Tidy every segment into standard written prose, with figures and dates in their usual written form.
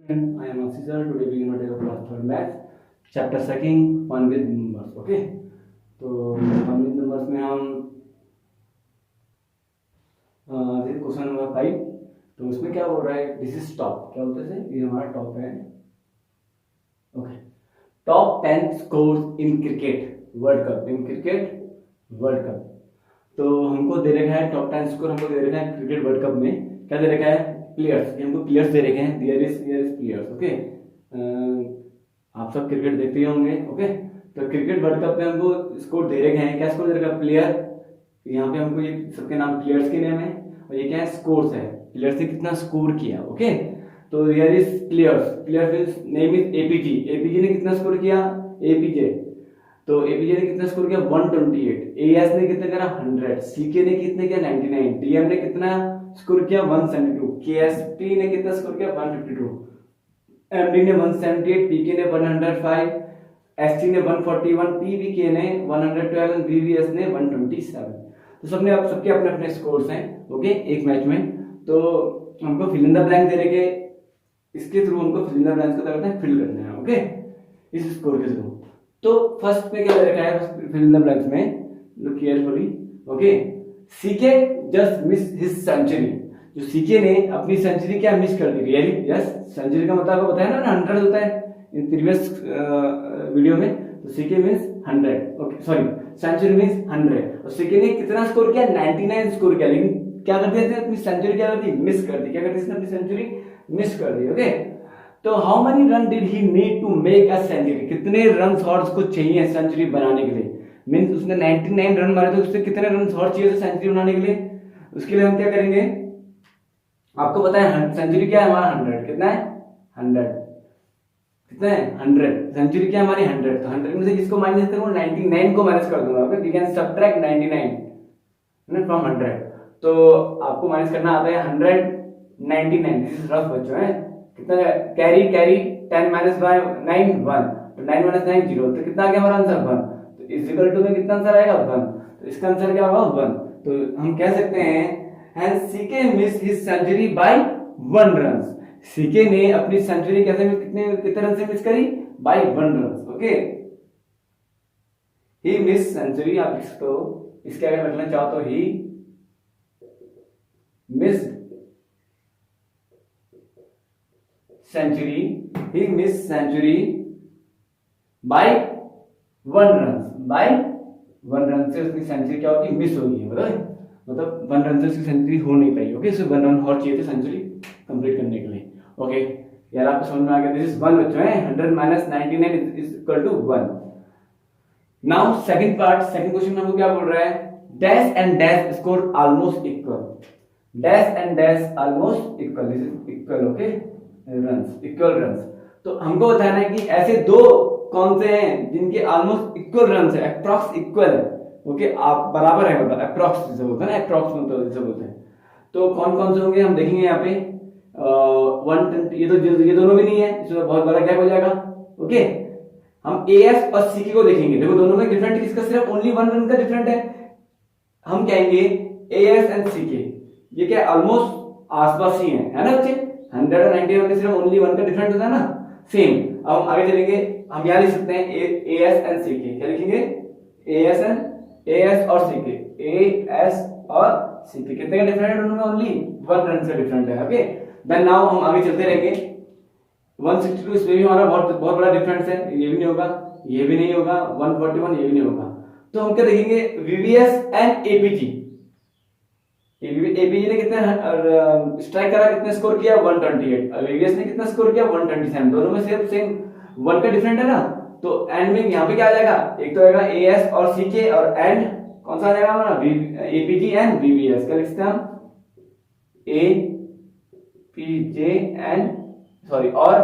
I am Asisar. Today we will take up class 3rd maths, chapter second, one with numbers. Okay, तो one with numbers में हम question number 5, तो उसमें क्या बोल रहा है, दिस इज टॉप, क्या बोलते हैं, ये हमारा टॉप है. Okay, top 10 scores in cricket world cup, in cricket world cup. तो हमको दे रखा है टॉप 10 स्कोर, हमको दे रखा है क्रिकेट वर्ल्ड कप में. क्या दे रखा है, प्लेयर्स, हमको प्लेयर्स दे रखे हैं. There is players. ओके, आप सब क्रिकेट देखते ही होंगे. ओके, तो क्रिकेट वर्ल्ड कप में हमको स्कोर दे रखे हैं. क्या स्कोर दे रखा है, प्लेयर. यहाँ पे हमको ये सबके नाम प्लेयर्स के नेम है, और ये क्या है, स्कोर्स है, प्लेयर्स ने कितना स्कोर किया. ओके, तो there is players, players name is APG. APG ने कितना स्कोर किया, एपीजे. तो एपीजे ने कितना स्कोर किया, 128. एएस ने कितना करा, 100. सीके ने कितने किया, 99. डीएम ने कितना स्कोर किया, 172. केएसपी ने कितना स्कोर किया, 152. एमडी ने 178. पीके ने 105. एसटी ने 141. पीवीके ने 112. वीवीएस ने 127. तो सबने अब सबके अपने अपने स्कोर्स हैं. ओके, एक मैच में. तो हमको फिल इन द ब्लैंक दे रखे, इसके थ्रू हमको फिल इन द ब्लैंक्स को क्या करना है, फिल करना है. ओके, इस स्कोर के थ्रू. तो फर्स्ट में क्या दे रखा है, फिल इन द ब्लैंक्स में, look carefully. Okay, CK just miss his century. जो सीके ने अपनी सेंचुरी क्या मिस कर दी, रियली. यस, सेंचुरी का मतलब आपको बताया ना, 100 होता है इन प्रीवियस वीडियो में. तो CK means 100. Okay, sorry, century means 100. और सीके ने कितना स्कोर किया, 99 स्कोर किया. लेकिन क्या कर दिया, अपनी सेंचुरी क्या कर दी, मिस कर दी. क्या कर दी इसने, अपनी सेंचुरी मिस कर दी. ओके, तो how many run did he need to make a century. कितने रन और उसको चाहिए सेंचुरी बनाने के लिए. मींस उसने 99 रन मारे, तो उससे कितने रन और चाहिए सेंचुरी बनाने के लिए. उसके लिए हम क्या करेंगे, आपको पता है सेंचुरी क्या है हमारा, 100. कितना है, 100. कितना है, 100. सेंचुरी क्या है हमारी, 100. तो 100 में से किसको माइनस करूंगा, 99 को माइनस कर दूंगा. Okay, we can subtract 99 from 100. तो आपको माइनस करना आता है 199. दिस इज रफ बच्चों है. कितना कैरी 10 माइनस बाय 9 1. तो 9 माइनस 9 0. तो कितना आ गया हमारा आंसर, 1. तो इज इक्वल टू में कितना आंसर आएगा, 1. तो इसका आंसर क्या होगा, 1. तो हम कह सकते हैं and CK miss his century by 1 run. CK ने अपनी सेंचुरी कैसे कितने रन से मिस करी, by 1 run. Okay, he miss century, आप इसको इसके आगे रखना चाहो तो he miss century, he miss century by 1 run. By 1 run से उसकी सेंचुरी क्या होगी, मिस होगी. मतलब 1 रन से उसकी सेंचुरी हो नहीं पाई. ओके, सिर्फ 1 रन और चाहिए थे सेंचुरी कंप्लीट करने के लिए. ओके, यार आपको समझ में आ गया. दिस इज 1 बच्चों है. 100 minus 99 is equal to 1. Now second part, second question में हमको क्या बोल रहा है, dash and dash score almost equal. Dash and dash almost equal, this is equal. Okay, runs, equal runs. तो हमको बताना है कि ऐसे दो कौन से हैं जिनके ऑलमोस्ट इक्वल रन्स है, अप्रॉक्स इक्वल है. ओके, आप बराबर है, मतलब अप्रॉक्स जिसे बोलते हैं ना, अप्रॉक्स मतलब जिसे बोलते हैं. तो कौन कौन से होंगे हम देखेंगे यहाँ पे. 120, ये दोनों भी नहीं है, इसमें बहुत बड़ा गैप हो जाएगा. ओके, हम एएस और सीके को देखेंगे. देखो दोनों में डिफरेंट किसका, सिर्फ ओनली 1 रन का डिफरेंट है. हम कहेंगे एएस एंड सीके, ये क्या ऑलमोस्ट आसपास ही है ना बच्चे. 100 और 90 में सिर्फ ओनली 1 का डिफरेंट होता है ना, सेम. अब हम आगे चलेंगे, हम यहाँ लिख सकते हैं एएस एंड सीके. क्या लिखेंगे, एएस और सीके. एएस और सीके कितने का डिफरेंट है, उनमें ओनली 1 रन से डिफरेंट है. ओके, देन नाउ हम आगे चलते रहेंगे. 162, इसमें भी हमारा बहुत बहुत बड़ा डिफरेंस है. ये भी नहीं होगा, ये भी नहीं होगा. 141, ये भी नहीं होगा. तो हम क्या देखेंगे, वीवीएस एंड एपीजी. एपीजी ने कितने स्ट्राइक करा, कितने स्कोर किया, 128. और वीवीएस ने कितना स्कोर किया, 127. दोनों में सिर्फ सेम 1 का डिफरेंट है ना. तो एंड में यहाँ पे क्या आ जाएगा, एक तो आएगा एएस और सीके, और एंड कौन सा आ जाएगा हमारा, एपीजी एंड वीवीएस. क्या लिखते हैं हम, एपीजे एंड सॉरी और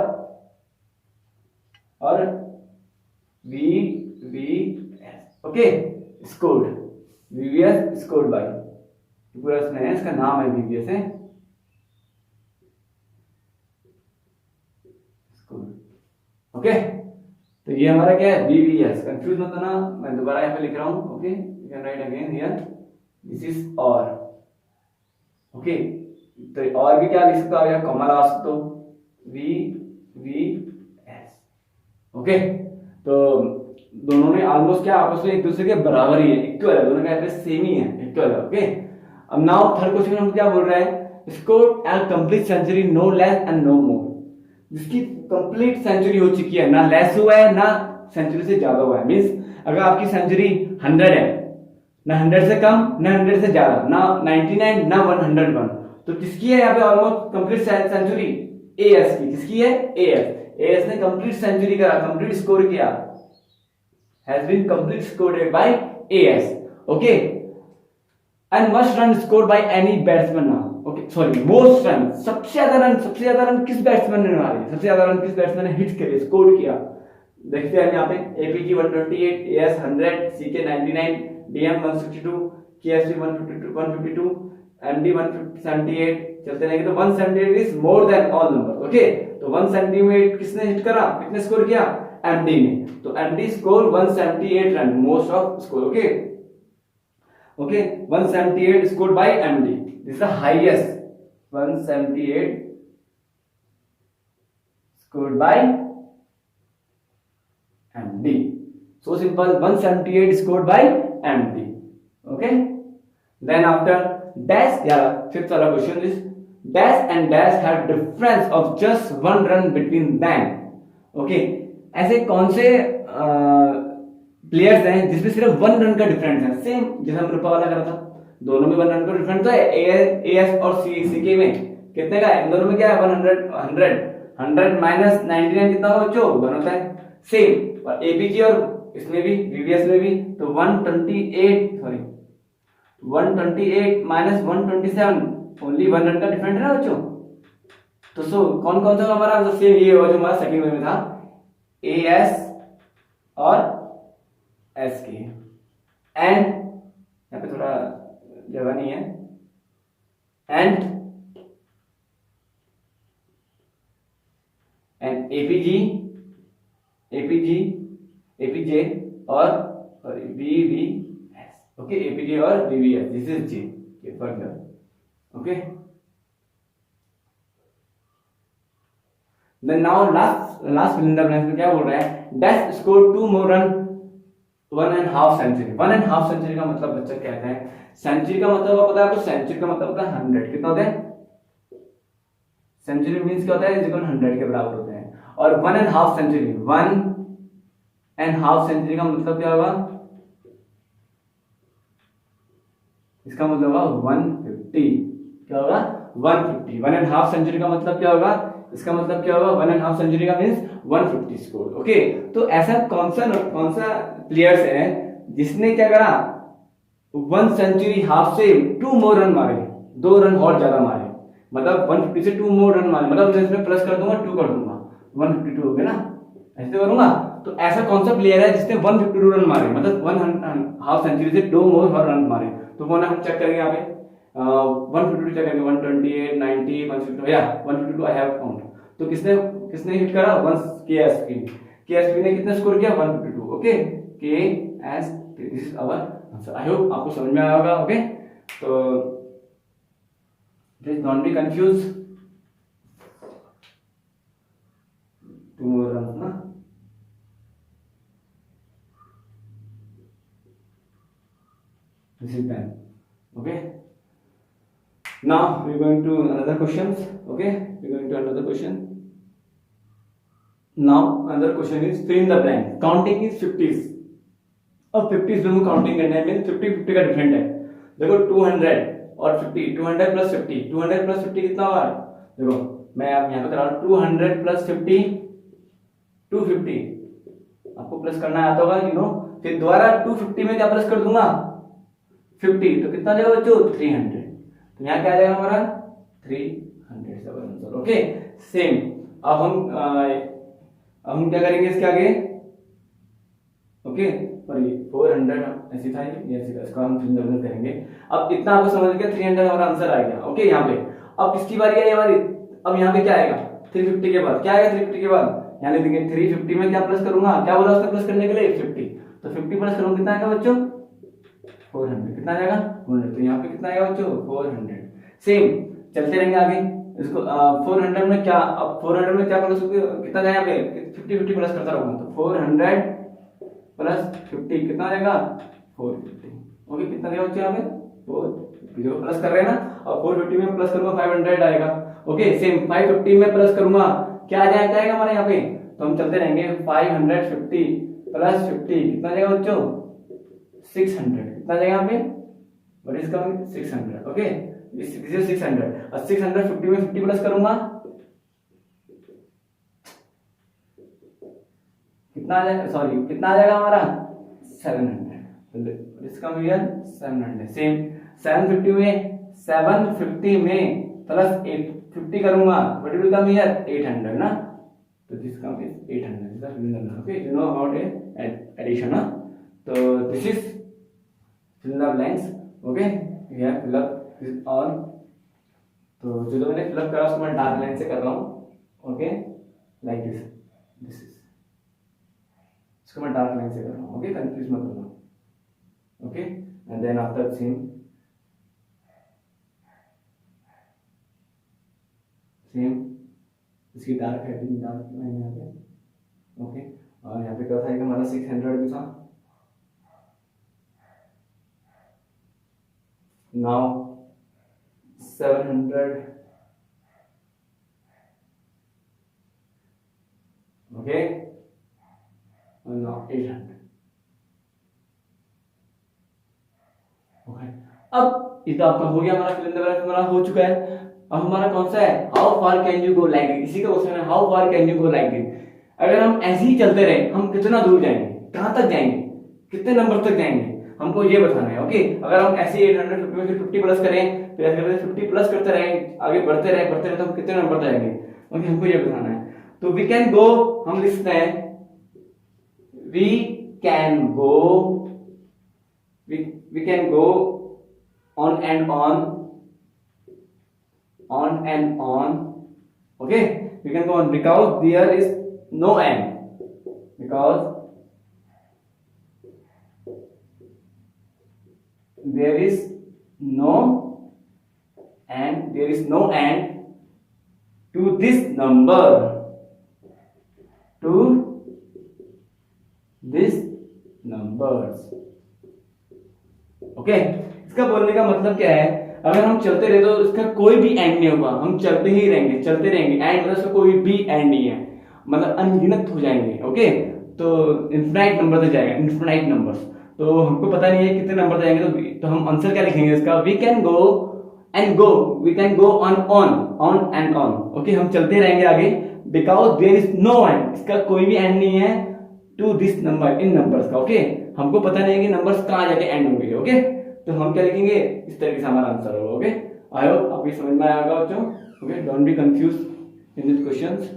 VVS. Okay, scored, VVS scored by, पूरा इसमें है, इसका नाम है वीवीएस है. ओके, तो ये हमारा क्या है, वीवीएस. कंफ्यूज मत होना, मैं दोबारा यहाँ पे लिख रहा हूँ. Okay, you can write again here, this is और. ओके, तो और भी क्या लिख सकते हो, कॉमा लगा सकते हो, वी ओके, तो दोनों ने ऑलमोस्ट क्या आपस में एक दूसरे के बराबर ही है, इक्वल है, दोनों का एवरेज सेम ही है, इक्वल है। ओके, अब नाउ थर्ड क्वेश्चन हम क्या बोल रहे हैं, score a complete century no less and no more, जिसकी कंप्लीट सेंचुरी हो चुकी है, ना लेस हुआ है ना सेंचुरी से ज्यादा हुआ है। मींस अगर आपकी सेंचुरी 100 है, ना 100 से कम ना 100 से ज्यादा, ना 99 ना 101, तो किसकी है यहाँ पे ऑलमोस्ट कंप्लीट सेंचुरी, एएस की। किसकी है, एएस। एएस ने कंप्लीट सेंचुरी करा, कंप्लीट स्कोर किया, has been complete scored by AS. Okay, and must run score by any batsman now. Okay sorry, most run, सबसे ज्यादा रन किस बैट्समैन ने मारे, सबसे ज्यादा रन किस बैट्समैन ने हिट करे, स्कोर किया। देखते हैं यहाँ पे, APG 128, AS 100, CK 99, DM 162, KSP 152, MD 178, चलते रहेंगे। तो 178 is more than all number. Okay, तो 178 किसने हिट करा, कितने स्कोर किया, एमडी ने। तो MD score 178 run, most off score. Okay, okay, 178 scored by MD. This is the highest. 178 scored by MD. So simple. 178 scored by MD. Okay. Then after dash, yeah. Fifth वाला question is dash and dash have difference of just 1 run between them. Okay. ऐसे कौन से players हैं जिसमें सिर्फ 1 run का difference है, same जैसा हम रूपा वाला करा था, दोनों में 1 रन का डिफरेंस तो है। एएस और सीके में कितने का है, इन दोनों में क्या है, 100 माइनस 99 कितना हो बच्चों, 1 होता है, सेम। और एपीजी और इसमें भी, वीवीएस में भी, तो 128 माइनस 127, ओनली 1 रन का डिफरेंस है ना बच्चों। तो सो कौन कौन सा हमारा आंसर सेम ये होगा जो हमारा सेकंड में था, एएस और एस की। एंड यहाँ पे थोड़ा जगह नहीं है, एंड एपीजे और वीवीएस। ओके, एपीजे और VVS, this is J further. Okay, then now last fill in the blanks में क्या बोल रहा है, dash score 2 more run 1.5 century. 1.5 century का मतलब बच्चा क्या है, सेंचुरी का मतलब पता है आपको, सेंचुरी का मतलब होता है 100। कितना होता है, सेंचुरी मींस क्या होता है, 100 के बराबर होते हैं। और 1.5 सेंचुरी, 1.5 सेंचुरी का मतलब क्या होगा, इसका मतलब होगा 150। क्या होगा, 150। 1.5 सेंचुरी का मतलब क्या होगा, इसका मतलब क्या होगा, 1.5 सेंचुरी का मींस 150 स्कोर। ओके, तो ऐसा कौन सा प्लेयर्स है जिसने क्या करा, 1 सेंचुरी हाफ से 2 मोर रन मारे, 2 रन और ज्यादा मारे, मतलब 150 से 2 मोर रन मारे, मतलब मैं इसमें प्लस कर दूंगा 2 कर दूंगा, 152 हो गया ना, ऐसे करूंगा। तो ऐसा कौन सा प्लेयर है जिसने 152 रन मारे, मतलब 1.5 सेंचुरी से 2 मोर रन मारे, तो वो ना हम चेक करेंगे यहाँ पे, 152 चेक करेंगे, 128, 90, 152, या 152 आई हैव काउंट। तो किसने हिट करा, केएसपी ने कितना स्कोर किया, 152। Okay, KSP, this is our answer. I hope आपको समझ में आया होगा। ओके, तो please don't be confuse, 2 more run ना, this is done. Okay, now we're going to another questions. Okay, we're going to another question. Now another question is fill in the blank. Counting is 50s. अब 50s दोनों counting करने में 50-50 का different है। देखो 200 और 50, 200 plus 50, 200 plus 50 कितना होगा, देखो मैं अब यहाँ पे करा रहा हूँ, 200 प्लस 50, 250। आपको प्लस करना आता होगा, यू नो, फिर दोबारा 250 में क्या प्लस कर दूंगा, 50, तो कितना जाएगा बच्चों, 300। तो यहाँ क्या जाएगा हमारा, 300। Okay, same. अब हम क्या करेंगे इसके आगे, ओके, सॉरी 400 ऐसी था, ये ऐसी था, इसको हम फिर करेंगे। अब इतना आपको समझ गया, 300 हमारा आंसर आ गया। ओके, यहाँ पे अब किसकी बारी है हमारी, अब यहाँ पे क्या आएगा, 350 के बाद क्या आएगा, 350 के बाद यहाँ लिखेंगे 350 में क्या प्लस करूंगा, क्या बोला उसने प्लस करने के लिए, 50। तो 50 प्लस करूंगा कितना आएगा बच्चों, 400। कितना आ जाएगा, 100। तो यहाँ पे कितना आएगा बच्चों, 400। सेम चलते रहेंगे आगे। इसको 400 में क्या, अब 400 में क्या प्लस कितना जाएगा यहाँ पे 50 प्लस करता रहूंगा तो 400 प्लस 50 कितना जाएगा 450। ओके कितना देगा बच्चे यहाँ पे 450 देखो प्लस कर रहे हैं ना, और 450 में प्लस करूंगा 500 आएगा। ओके सेम 550 में प्लस करूंगा क्या आ जाएगा हमारे यहाँ पे, तो हम चलते रहेंगे 550 प्लस 50 कितना जाएगा बच्चों 600 कितना जाएगा यहाँ पे what is coming 600। Okay this is 600 और 650 में 50 प्लस करूंगा कितना आ जाएगा, सॉरी कितना आ जाएगा हमारा 700 इसका मिलियन 700। सेम 750 में प्लस 850 करूंगा व्हाट विल कम हियर 800 ना, तो this come is 800 is the fill. Okay you know about addition ना, तो this is fill the blanks। Okay ये फिल अप दिस ऑल, तो जो मैंने फिल अप करा उसको मैं डार्क लाइन से कर रहा हूं। ओके लाइक दिस इज इसको मैं डार्क लाइन से कर रहा हूं। ओके कंफ्यूज मत होना। Okay and then after same इसकी डार्क हेडिंग डार्क लाइन यहाँ पे। ओके और यहाँ पे क्या था कि हमारा 600 भी था। Now 700 okay and now 800 okay। अब इतना आपका हो गया, हमारा सिलेंडर हमारा हो चुका है। अब हमारा कौन सा है how far can you go like this, इसी का क्वेश्चन है how far can you go like this. अगर हम ऐसे ही चलते रहे हम कितना दूर जाएंगे, कहां तक जाएंगे, कितने नंबर तक जाएंगे, हमको ये बताना है। ओके अगर हम ऐसे 850 में 50 प्लस करें फिर ऐसे करते 50 प्लस करते रहें आगे बढ़ते रहे तो हम कितने नंबर तक जाएंगे। ओके हमको ये बताना है। तो वी कैन गो हम लिखते हैं we can go on and on okay we can go on because there is no end, because there is no end to this number, to this numbers। Okay इसका बोलने का मतलब क्या है, अगर हम चलते रहे तो इसका कोई भी एंड नहीं होगा, हम चलते रहेंगे एंड मतलब इसका कोई भी एंड नहीं है, मतलब अनगिनत हो जाएंगे। ओके तो इनफिनाइट नंबर तक जाएगा, इनफिनाइट नंबर्स। तो हमको पता नहीं है कितने नंबर तक जाएंगे, तो हम आंसर क्या लिखेंगे इसका we can go on and on. Okay हम चलते रहेंगे आगे because there is no end, इसका कोई भी एंड नहीं है to this number, in numbers का। ओके हमको पता नहीं है कि नंबर्स कहां जाके एंड होंगे। ओके तो हम क्या लिखेंगे इस तरीके से हमारा आंसर होगा। ओके आई होप आपको समझ में आएगा बच्चों। Okay don't be confuse in this questions.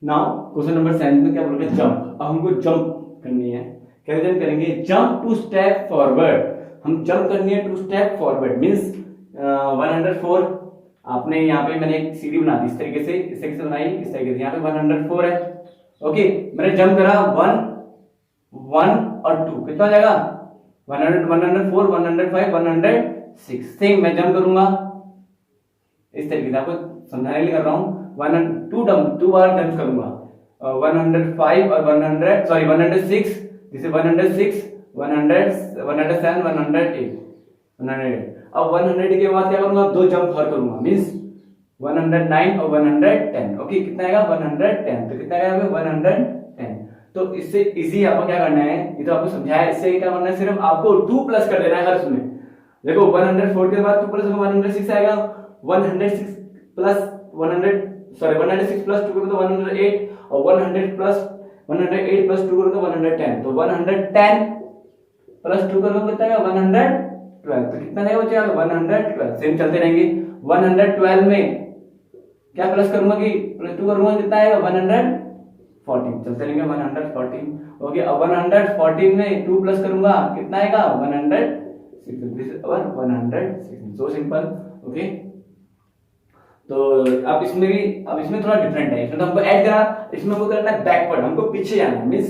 Now question number 7 में क्या बोल रहे हैं जंप। अब हमको जंप करनी है, कैसे करेंगे जंप टू स्टेप फॉरवर्ड। हम जंप करनी है टू स्टेप फॉरवर्ड मींस 104। आपने यहाँ पे मैंने एक सीढ़ी बना दी इस तरीके से बनाई इस तरीके से, यहाँ पे 104 है। ओके मैंने जंप करा 1 और 2 कितना हो जाएगा 100 104 105 106। सेम मैं जंप करूंगा इस तरीके से, आपको समझाने के लिए कर रहा हूँ। 2 बार जंप करूंगा 105 और 106 जैसे 106 107 108 अब 100 के बाद क्या करूंगा 2 जंप और करूंगा मींस 109 और 110। ओके कितना आएगा 110, तो कितना आएगा 110। तो इससे इजी आपको क्या करना है, ये तो आपको समझाया, इससे क्या करना है सिर्फ आपको 2 प्लस कर देना है हर उसमें। देखो 104 के बाद 2 प्लस 106 आएगा, 106 प्लस 106 प्लस 2 करो तो 108 और 108 प्लस 2 करो तो 110। तो 110 प्लस 2 करो कितना आएगा 112। तो कितना आएगा बच्चे 112। सेम चलते रहेंगे 112 में क्या प्लस करूंगा कि प्लस 2 करूंगा कितना आएगा 114। चलते रहेंगे 114। ओके अब 114 में 2 प्लस करूंगा कितना आएगा 106। So simple. ओके तो अब इसमें थोड़ा डिफरेंट है, इसमें तो हमको ऐड करा, इसमें हमको करना है बैकवर्ड, हमको पीछे जाना है मींस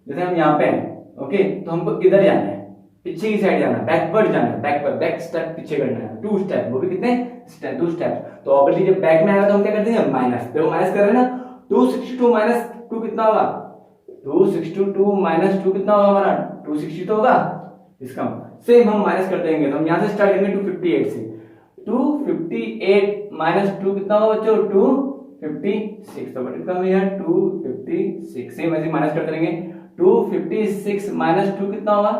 जैसे हम यहाँ पे हैं। ओके तो हमको इधर जाना है पीछे की साइड जाना है, बैकवर्ड जाना है, बैक स्टेप पीछे करना है, 2 स्टेप, वो भी कितने स्टेप, 2 स्टेप। तो ऑब्वियसली जब बैक में आएगा तो हम क्या करते हैं माइनस, देखो माइनस कर रहे हैं ना, 262 माइनस 2 कितना होगा, 262 माइनस 2 कितना होगा हमारा 260 तो होगा, इसका सेम हम माइनस कर देंगे। तो हम यहां से स्टार्ट करेंगे 258 से, 258 माइनस 2 कितना होगा बच्चों 256, तो कितना हो गया 256, सेम ऐसे माइनस करते रहेंगे, 256 माइनस 2 कितना होगा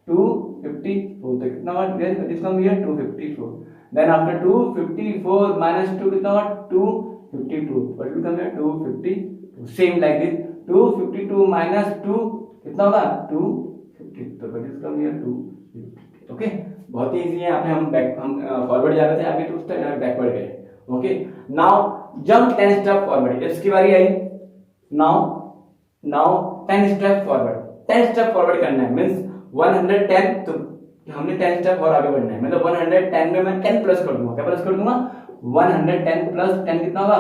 254, तो कितना होगा इसका हो गया 254, देन आफ्टर 254 माइनस 2 कितना होगा 252, what will come here 252, same like this 252 minus 2 कितना होगा 250, तो what will come here 250, okay. बहुत ही इजी है, यहाँ पे हम फॉरवर्ड जा रहे थे, आगे तो उस टाइम बैकवर्ड गए, okay. Now jump 10 step forward, इसकी बारी आई, now 10 step forward, 10 step forward करना है, मींस 110, तो हमने 10 स्टेप और आगे बढ़ना है, मतलब 110 में मैं 10 प्लस कर दूंगा, क्या प्लस कर दूंगा 110 प्लस 10 कितना होगा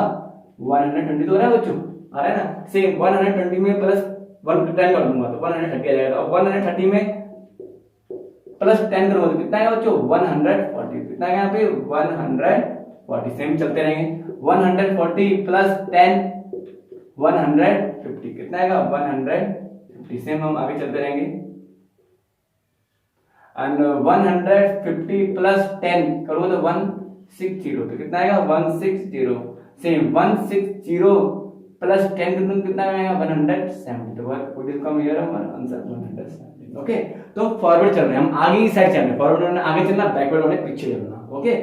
120, तो हो रहा है बच्चों, आ रहा है ना, सेम 120 में प्लस 110 कर दूंगा तो 130 आ जाएगा, और 130 में प्लस 10 करोगे तो कितना है बच्चों 140, कितना है यहाँ पे 140, सेम चलते रहेंगे, 140 प्लस 10 150, कितना आएगा 150, सेम हम आगे चलते रहेंगे, एंड 150 प्लस 10 करोगे तो 160, तो कितना आएगा 160, सेम 160 प्लस 10 कितना आएगा 170, तो व्हाट विल कम हियर हमारा आंसर 170, ओके। तो फॉरवर्ड चल रहे हैं हम, आगे की साइड चल रहे हैं, फॉरवर्ड होने आगे चलना, बैकवर्ड होने पीछे चलना, ओके।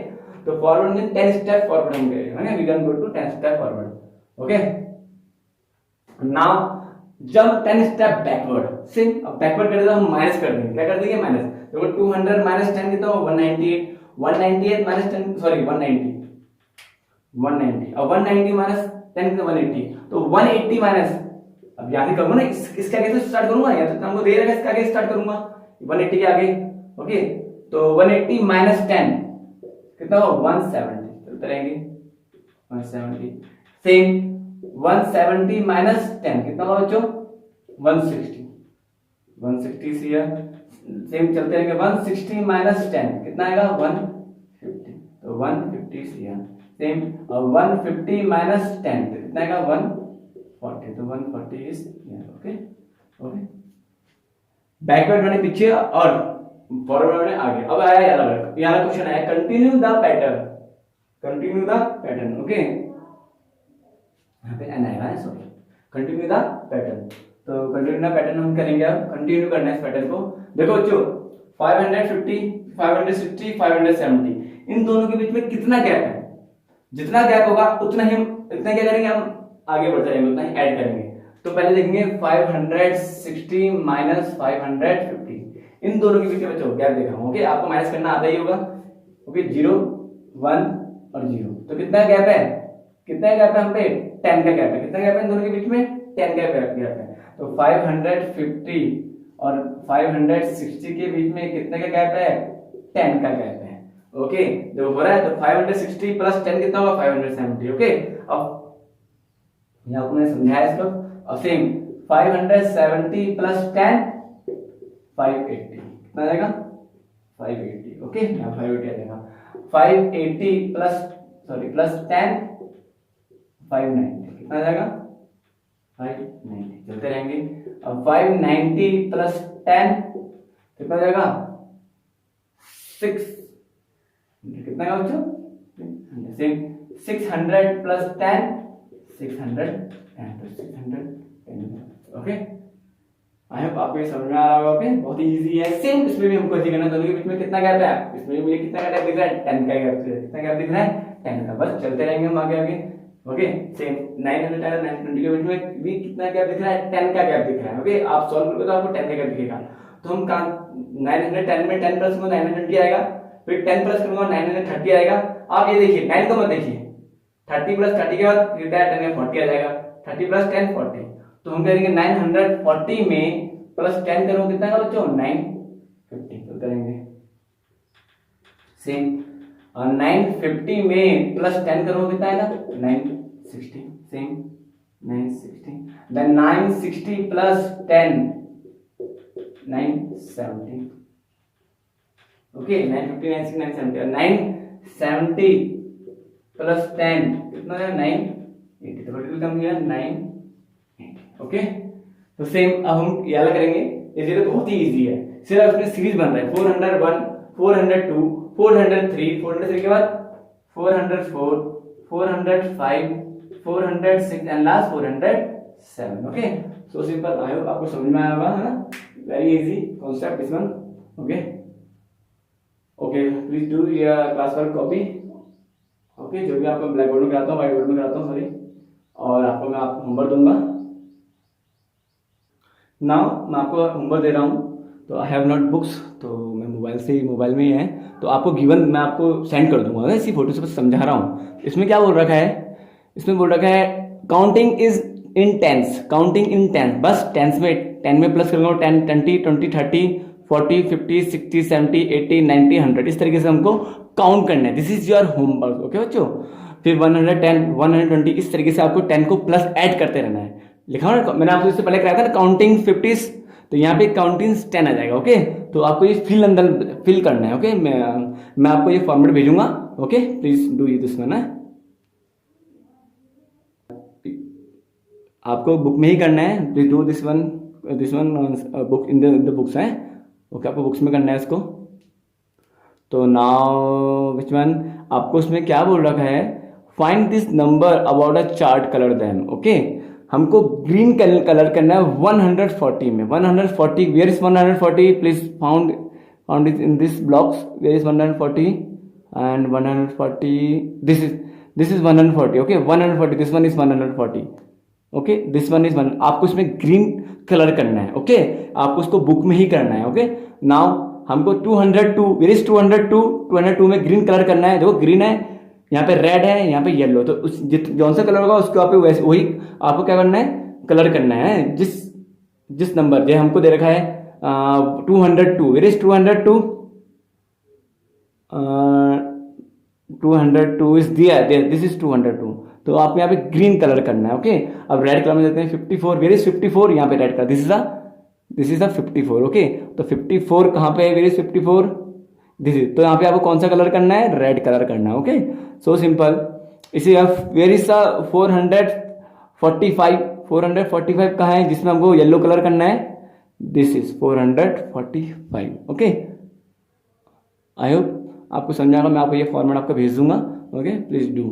तो फॉरवर्ड में 10 स्टेप फॉरवर्ड हम गए, है ना, we can go to 10 step forward, okay. Now jump 10 step backward, same अब बैकवर्ड करें तो हम माइनस कर देंगे, क्या कर देंगे माइनस, देखो 200 माइनस 10 कितना होगा 198, 198 माइनस 10 सॉरी 190, 190 और 190 माइनस 10 कितना 180, तो 180 माइनस, अब यहां से करूंगा ना, इसके आगे से स्टार्ट करूंगा, या तो हमको दे रखा है इसके आगे स्टार्ट करूंगा 180 के आगे, ओके। तो 180 माइनस 10 कितना होगा 170, चलते रहेंगे 170, सेम 170 माइनस 10 कितना होगा बच्चों 160, 160 से सेम चलते रहेंगे, 160 माइनस 10 कितना आएगा 150, तो 150 से सेम, और 150 माइनस 10 कितना आएगा 140, तो 140 इज ओके, ओके। बैकवर्ड मैंने पीछे और फॉरवर्ड मैंने आगे, अब आया यहाँ क्वेश्चन आया continue the pattern, continue the pattern, okay, यहाँ पे एन आएगा सॉरी, कंटिन्यू द पैटर्न, तो कंटिन्यू द पैटर्न हम करेंगे, अब कंटिन्यू करना है इस पैटर्न को, देखो बच्चों 550 560 570 इन दोनों के बीच में कितना गैप है, जितना गैप होगा उतना ही हम इतना क्या करेंगे, हम आगे बढ़ते रहेंगे, उतना ही ऐड करेंगे। तो पहले देखेंगे 560 माइनस 550, इन दोनों के बीच में बच्चों गैप देखा हूं, ओके, आपको माइनस करना आता ही होगा, ओके, 0 1 और 0, तो कितना गैप है, कितना गैप है हम पे 10 का गैप है, कितना गैप है इन दोनों के बीच में 10 का गैप है, तो 550 और 560 के बीच में कितने का गैप है 10 का गैप है, ओके। जो हो रहा है तो 560 प्लस 10 कितना होगा 570, ओके। अब यहाँ आपको मैंने समझाया इसको, और सेम 570 प्लस 10 580 कितना आएगा 580, ओके, यहाँ 580 आ जाएगा, 580 प्लस सॉरी प्लस 10 590 कितना आ जाएगा 590, चलते रहेंगे, अब 590 प्लस 10 कितना आ जाएगा 6 कितना का बच्चों सेम 600 प्लस 10 600 तो 610, ओके। आई होप आपको ये समझ में आ रहा होगा, ओके, बहुत ही इजी है, सेम इसमें भी हमको ऐसे करना है, दोनों के बीच में कितना गैप है, इसमें भी मुझे कितना गैप दिख रहा है 10 का गैप, कितना गैप दिख रहा है 10 का, बस चलते रहेंगे हम आगे आगे, ओके। सेम 900 और 920 के बीच में भी कितना गैप दिख रहा है 10 का गैप दिख रहा है, ओके, आप सॉल्व करोगे तो आपको 10 का गैप दिखेगा, तो हम 910 में 10 प्लस करूंगा 920 आएगा, फिर 10 प्लस करूंगा 930 आएगा, आप ये देखिए 9 को मत देखिए, 30 प्लस 30 के बाद फिर 10 में 40 आ जाएगा, 30 प्लस 10 40, तो हम करेंगे 940 में प्लस 10 करो कितना का बच्चों 950, तो करेंगे सेम, और 950 में प्लस 10 करो कितना आएगा 960, same 960, then 960 plus 10 970, okay 950 970 970 plus 10 कितना है 980, तो टोटल कम गया 980। ओके तो सेम अब हम ये वाला करेंगे, ये तो बहुत ही इजी है, सिर्फ इसमें सीरीज बन रहा है 401 402 403 403 के बाद 404 405 406 and last 407। Okay so simple, I hope आपको समझ में आया होगा, है ना, very easy concept this one. Okay okay please do your class work copy. Okay जो भी आपको ब्लैक बोर्ड में कराता हूँ, व्हाइट बोर्ड में कराता हूँ सॉरी, और आपको मैं आपको होमवर्क दूंगा। नाउ मैं आपको होमवर्क दे रहा हूँ, तो आई हैव नोट बुक्स, तो मैं मोबाइल में ही है, तो आपको गिवन मैं आपको सेंड कर दूंगा, इसी फोटो से बस समझा रहा हूँ। इसमें क्या बोल रखा है, इसमें बोल रखा है counting is in tens, counting in tens, बस टेंस में 10 में प्लस करूंगा 10 20 20 30 40 50 60 70 80 90 100, इस तरीके से हमको काउंट करना है। This is your homework. Okay बच्चों, फिर 110 120 इस तरीके से आपको 10 को प्लस ऐड करते रहना है। लिखा हुआ ना, मैंने आपको इससे पहले कराया था ना काउंटिंग 50, तो यहाँ पे काउंटिंग 10 आ जाएगा। ओके तो आपको ये फिल अंदर फिल करना है। ओके मैं आपको ये फॉर्मेट भेजूंगा। Okay please do this one है, आपको बुक में ही करना है, please do this one book in the books है। ओके आपको बुक्स में करना है इसको। तो नाउ विच वन, आपको उसमें क्या बोल रखा है, find this number about a chart colour them. Okay हमको ग्रीन कलर करना है 140 में, 140 where is 140, please found it in this blocks, where is 140 and 140 this is 140। Okay 140, this one is 140। Okay this one is one, आपको इसमें green colour करना है। Okay आपको उसको बुक में ही करना है। ओके नाउ हमको 202 वेयर इज 202 में ग्रीन कलर करना है। देखो ग्रीन है, यहाँ पे रेड है, यहाँ पे येलो, तो उस जौन सा कलर होगा उसको आप वैसे वही आपको क्या करना है, कलर करना है। जिस नंबर जो हमको दे रखा है 202 वेयर इज 202 इज दिया है, दिस इज 202, तो आपको यहाँ पे ग्रीन कलर करना है। ओके अब रेड कलर में देते हैं 54 वेयर इज 54, यहाँ पे red colour, this is the 54। Okay तो 54 कहाँ पे है, वेयर इज 54, दिस इज, तो यहाँ पे आपको कौन सा कलर करना है, रेड कलर करना है। Okay so simple. इसी वेयर इज द 445 कहाँ है, जिसमें हमको येलो कलर करना है, this is 445। Okay I hope आपको समझाएगा, मैं आपको ये फॉर्मेट आपको भेज दूंगा। Okay please do.